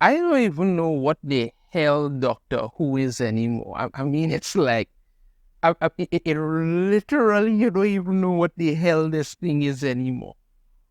I don't even know what the hell Doctor Who is anymore. I mean, it's like, it literally, you don't even know what the hell this thing is anymore.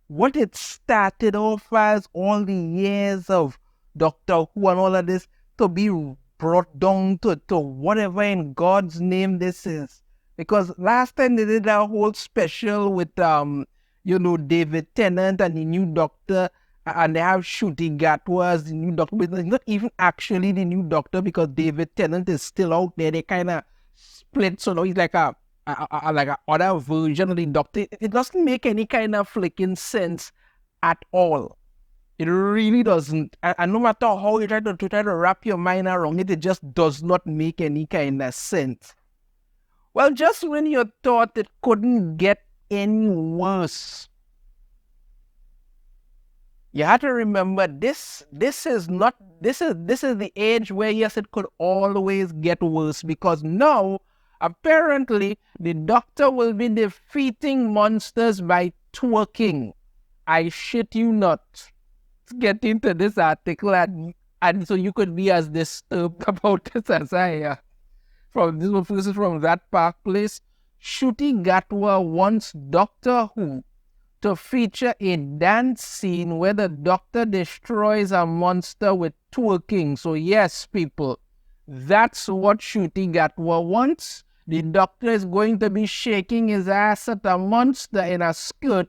What it started off as, all the years of Doctor Who and all of this, to be brought down to whatever in God's name this is. Because last time they did a whole special with David Tennant and the new Doctor, and they have Ncuti Gatwa as the new Doctor, but it's not even actually the new Doctor because David Tennant is still out there. They kind of split, so now he's like a other version of the Doctor. It doesn't make any kind of flicking sense at all. It really doesn't. And no matter how you try to wrap your mind around it, it just does not make any kind of sense. Well, just when you thought it couldn't get any worse, you have to remember this is the age where, yes, it could always get worse, because now apparently the Doctor will be defeating monsters by twerking. I shit you not. Let's get into this article, and so you could be as disturbed about this as I am. This is from That Park Place. Ncuti Gatwa wants Doctor Who to feature a dance scene where the Doctor destroys a monster with twerking. So yes, people, that's what Ncuti Gatwa wants. The Doctor is going to be shaking his ass at a monster in a skirt,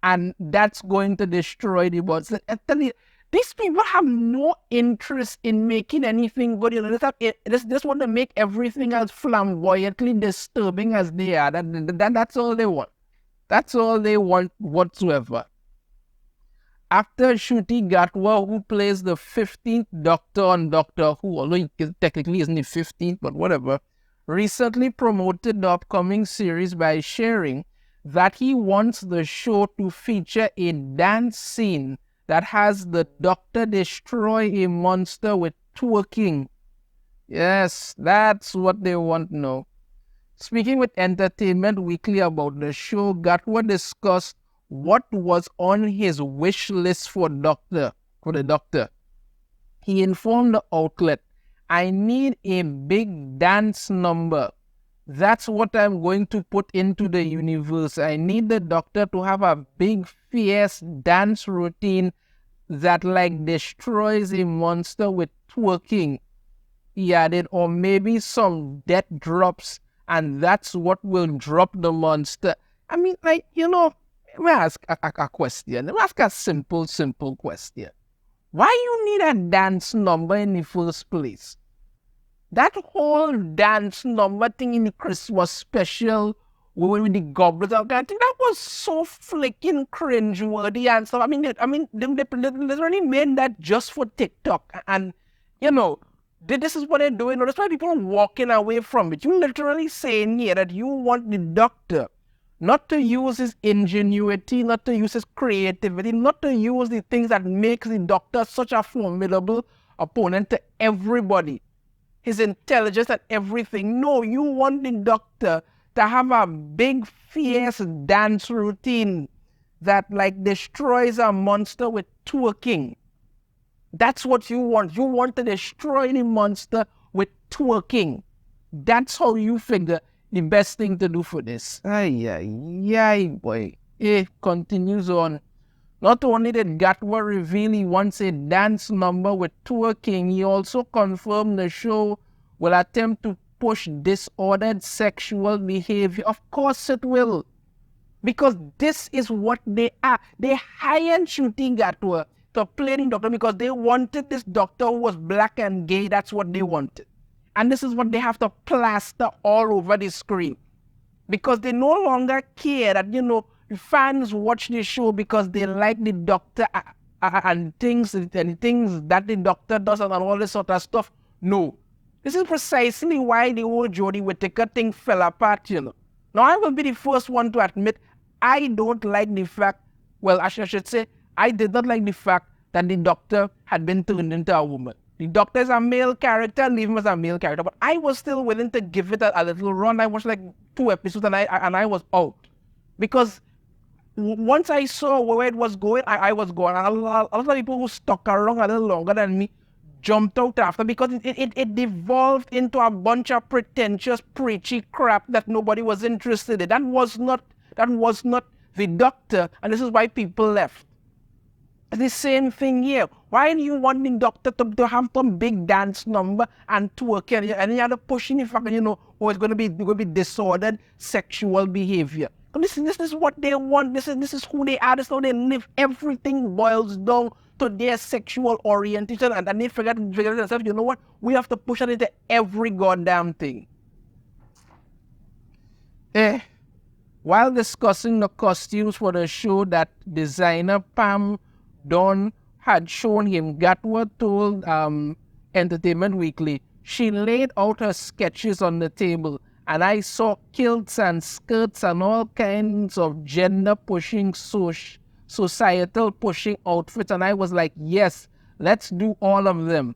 and that's going to destroy the monster. I tell you, these people have no interest in making anything good. They just want to make everything as flamboyantly disturbing as they are. That's all they want. That's all they want whatsoever. Actor Ncuti Gatwa, who plays the 15th Doctor on Doctor Who, although he technically isn't the 15th, but whatever, recently promoted the upcoming series by sharing that he wants the show to feature a dance scene that has the Doctor destroy a monster with twerking. Yes, that's what they want now. Speaking with Entertainment Weekly about the show, Gatwa discussed what was on his wish list for the Doctor. He informed the outlet, "I need a big dance number. That's what I'm going to put into the universe. I need the Doctor to have a big, fierce dance routine that like destroys a monster with twerking," he added, "or maybe some death drops, and that's what will drop the monster." I mean, like, let me ask a question. Let me ask a simple question. Why you need a dance number in the first place? That whole dance number thing in the Christmas special with the goblets, I think that was so flicking cringeworthy and stuff. I mean, they literally made that just for TikTok, and this is what they're doing. That's why people are walking away from it. You're literally saying here that you want the Doctor not to use his ingenuity, not to use his creativity, not to use the things that makes the Doctor such a formidable opponent to everybody, his intelligence and everything. No, you want the Doctor to have a big, fierce dance routine that like destroys a monster with twerking. That's what you want. You want to destroy the monster with twerking. That's how you figure the best thing to do for this. Boy. It continues on. Not only did Gatwa reveal he wants a dance number with twerking, he also confirmed the show will attempt to push disordered sexual behavior. Of course it will. Because this is what they are. They hired Ncuti Gatwa to play the Doctor because they wanted this Doctor who was black and gay. That's what they wanted. And this is what they have to plaster all over the screen. Because they no longer care that, fans watch the show because they like the Doctor and things that the Doctor does and all this sort of stuff. No. This is precisely why the whole Jodie Whittaker thing fell apart, Now, I will be the first one to admit I don't like the fact, well, I should say, I did not like the fact that the Doctor had been turned into a woman. The Doctor is a male character, leave him as a male character, but I was still willing to give it a little run. I watched like 2 episodes and I was out. Because once I saw where it was going, I was going. A lot of people who stuck around a little longer than me jumped out after, because it devolved into a bunch of pretentious, preachy crap that nobody was interested in. That was not the doctor, and this is why people left. The same thing here. Why do you want the doctor to have some big dance number and twerk, and you have to push in the fact, it's going to be disordered sexual behavior? This is what they want. This is who they are. This is how they live. Everything boils down to their sexual orientation, and they figure themselves, you know what? We have to push it into every goddamn thing. While discussing the costumes for the show that designer Pam Don had shown him, Gatwa told Entertainment Weekly, she laid out her sketches on the table, and I saw kilts and skirts and all kinds of gender-pushing, societal-pushing outfits, and I was like, yes, let's do all of them.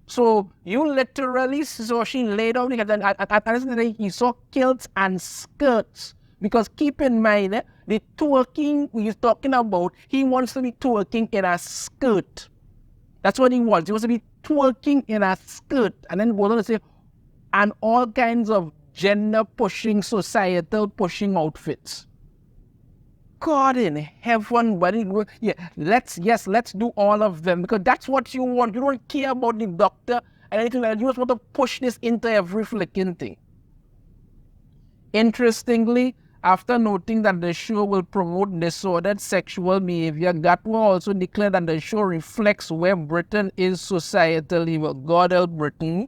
So you literally saw she laid out, and he saw kilts and skirts. Because keep in mind, the twerking he's talking about, he wants to be twerking in a skirt. That's what he wants. He wants to be twerking in a skirt. And then goes on to say, and all kinds of gender-pushing, societal-pushing outfits. God in heaven, buddy. Yeah, let's do all of them, because that's what you want. You don't care about the doctor and anything like that. You just want to push this into every flicking thing. Interestingly, after noting that the show will promote disordered sexual behavior, Gatwa also declared that the show reflects where Britain is societally. Well, God help Britain.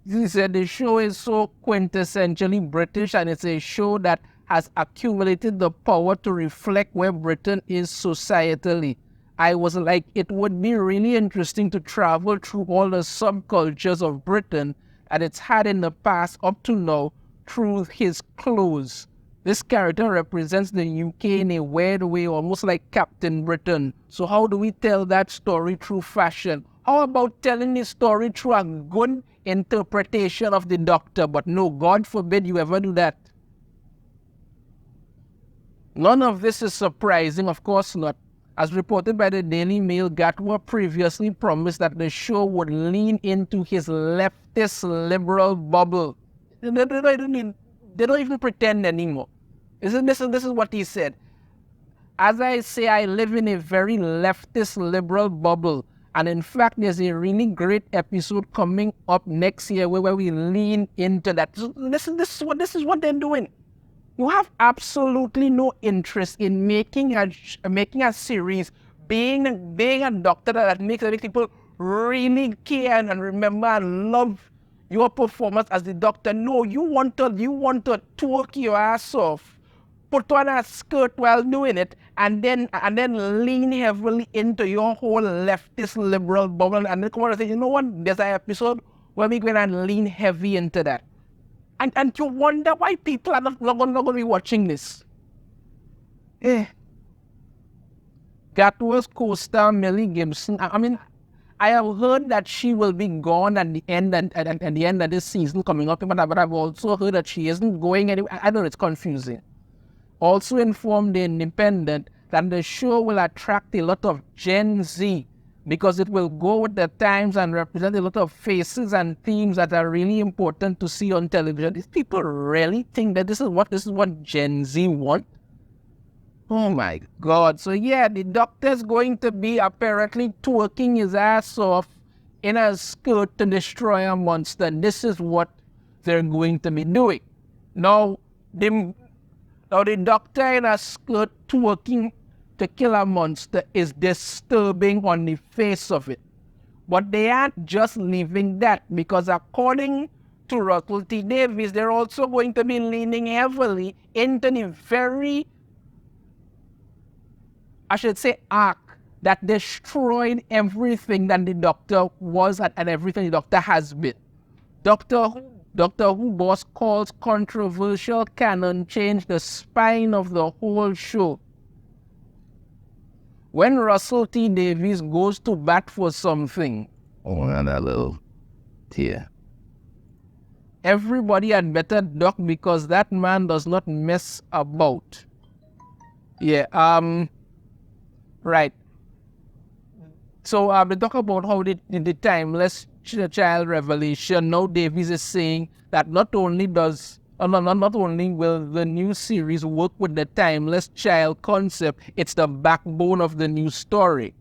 He said the show is so quintessentially British, and it's a show that has accumulated the power to reflect where Britain is societally. I was like, it would be really interesting to travel through all the subcultures of Britain that it's had in the past up to now through his clothes. This character represents the UK in a weird way, almost like Captain Britain. So how do we tell that story through fashion? How about telling the story through a good interpretation of the doctor? But no, God forbid you ever do that. None of this is surprising, of course not. As reported by the Daily Mail, Gatwa previously promised that the show would lean into his leftist liberal bubble. They don't even pretend anymore. This is what he said. As I say, I live in a very leftist liberal bubble. And in fact, there's a really great episode coming up next year where we lean into that. This is what they're doing. You have absolutely no interest in making a series, being a doctor that makes people really care and remember and love your performance as the doctor. No, you want to twerk your ass off, put on a skirt while doing it, and then lean heavily into your whole leftist liberal bubble, and then come on and say, you know what? There's an episode where we go and lean heavy into that. And you wonder why people are not going to be watching this. Gatwa's co-star Millie Gibson, I have heard that she will be gone at the end of this season coming up, but I've also heard that she isn't going anywhere. I know it's confusing. Also informed The Independent that the show will attract a lot of Gen Z, because it will go with the times and represent a lot of faces and themes that are really important to see on television. These people really think that this is what Gen Z want? Oh my God. So yeah, the doctor's going to be apparently twerking his ass off in a skirt to destroy a monster. This is what they're going to be doing. Now the doctor in a skirt twerking to kill a monster is disturbing on the face of it. But they aren't just leaving that, because according to Russell T. Davies, they're also going to be leaning heavily into the very, I should say, arc that destroyed everything that the Doctor was and everything the Doctor has been. Doctor Who boss calls controversial canon change the spine of the whole show. When Russell T. Davies goes to bat for something, and a little tear, everybody had better duck, because that man does not mess about. Yeah, right. So they talk about how the timeless child revelation. Now Davies is saying that not only not only will the new series work with the timeless child concept, it's the backbone of the new story.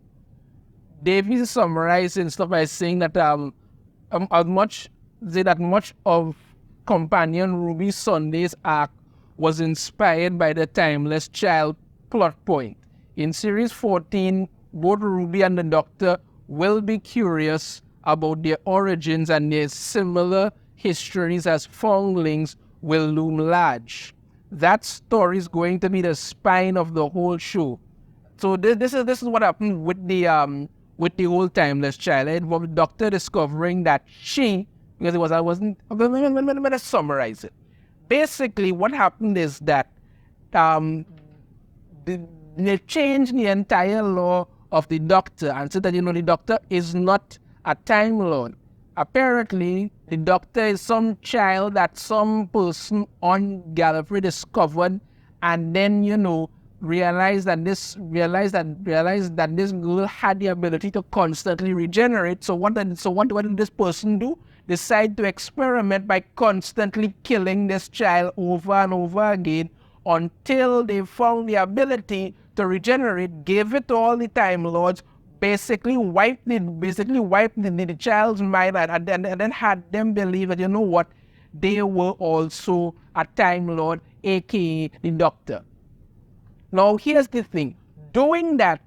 Davies is summarizing stuff by saying that much of Companion Ruby Sunday's arc was inspired by the timeless child plot point. In series 14, both Ruby and the Doctor will be curious about their origins, and their similar histories as foundlings will loom large. That story is going to be the spine of the whole show. So this is what happened with the whole timeless child. It was the Doctor discovering that because let me summarize it. Basically, what happened is that they changed the entire law of the Doctor and said that the Doctor is not a Time Lord. Apparently, the Doctor is some child that some person on Gallifrey discovered, and then realized that this girl had the ability to constantly regenerate. So what did this person do? Decide to experiment by constantly killing this child over and over again until they found the ability to regenerate, gave it to all the Time Lords, basically wiped the child's mind, and then had them believe that they were also a Time Lord, aka the Doctor. Now here's the thing. Doing that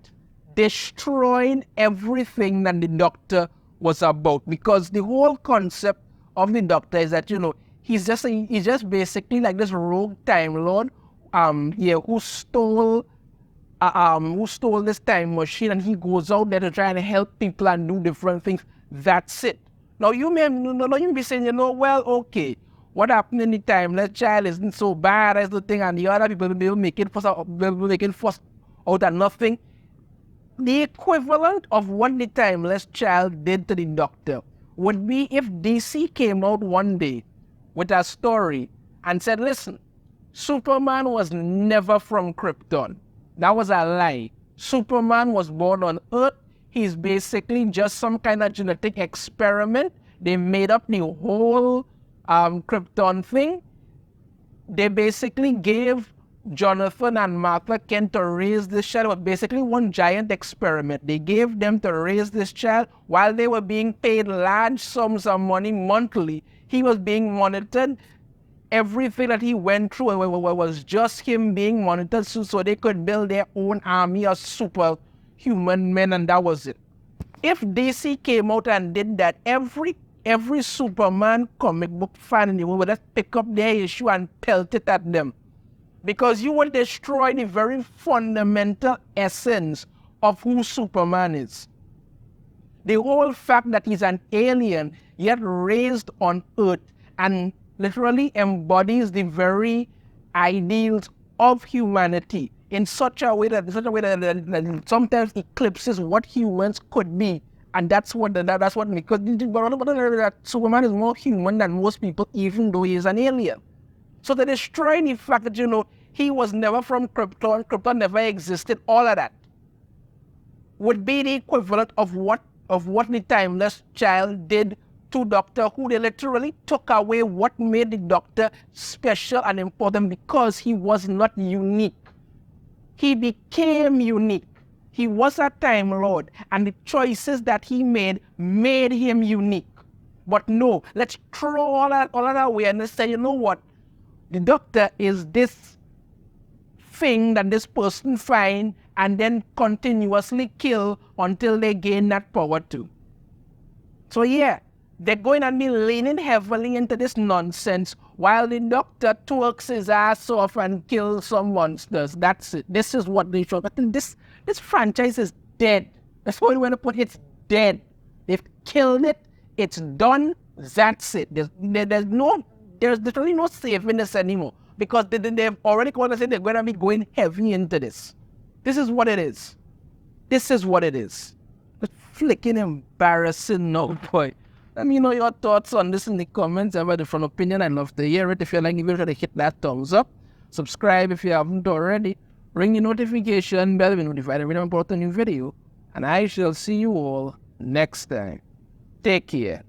destroyed everything that the Doctor was about, because the whole concept of the Doctor is that he's just basically like this rogue Time Lord who stole this time machine, and he goes out there to try and help people and do different things. That's it. Now you may be saying, well, okay, what happened in the timeless child isn't so bad as the thing, and the other people will make it fuss out of nothing. The equivalent of what the timeless child did to the Doctor would be if DC came out one day with a story and said, listen, Superman was never from Krypton. That was a lie. Superman was born on Earth. He's basically just some kind of genetic experiment. They made up the whole Krypton thing. They basically gave Jonathan and Martha Kent to raise this child. It was basically one giant experiment. They gave them to raise this child while they were being paid large sums of money monthly. He was being monitored. Everything that he went through was just him being monitored so they could build their own army of superhuman men, and that was it. If DC came out and did that, every Superman comic book fan in the world would just pick up their issue and pelt it at them. Because you would destroy the very fundamental essence of who Superman is. The whole fact that he's an alien, yet raised on Earth, and literally embodies the very ideals of humanity in such a way that sometimes eclipses what humans could be. And because Superman is more human than most people, even though he is an alien. So they destroy the fact that he was never from Krypton, Krypton never existed, all of that would be the equivalent of what the timeless child did to Doctor Who. They literally took away what made the Doctor special and important, because he was not unique. He became unique. He was a Time Lord, and the choices that he made him unique. But no, let's throw all that away and say, what? The Doctor is this thing that this person find and then continuously kill until they gain that power too. So yeah, they're going to be leaning heavily into this nonsense while the Doctor twerks his ass off and kills some monsters. That's it. This is what they show. But this franchise is dead. That's what we want to put. It's dead. They've killed it. It's done. That's it. There's literally no saving this anymore, because they've already come and said they're going to be going heavy into this. This is what it is. This is what it is. It's flicking embarrassing now, boy. Let me know your thoughts on this in the comments. I have a different opinion. I'd love to hear it. If you like, give it a hit that thumbs up. Subscribe if you haven't already. Ring the notification bell to be notified every time I put a new video. and I shall see you all next time. Take care.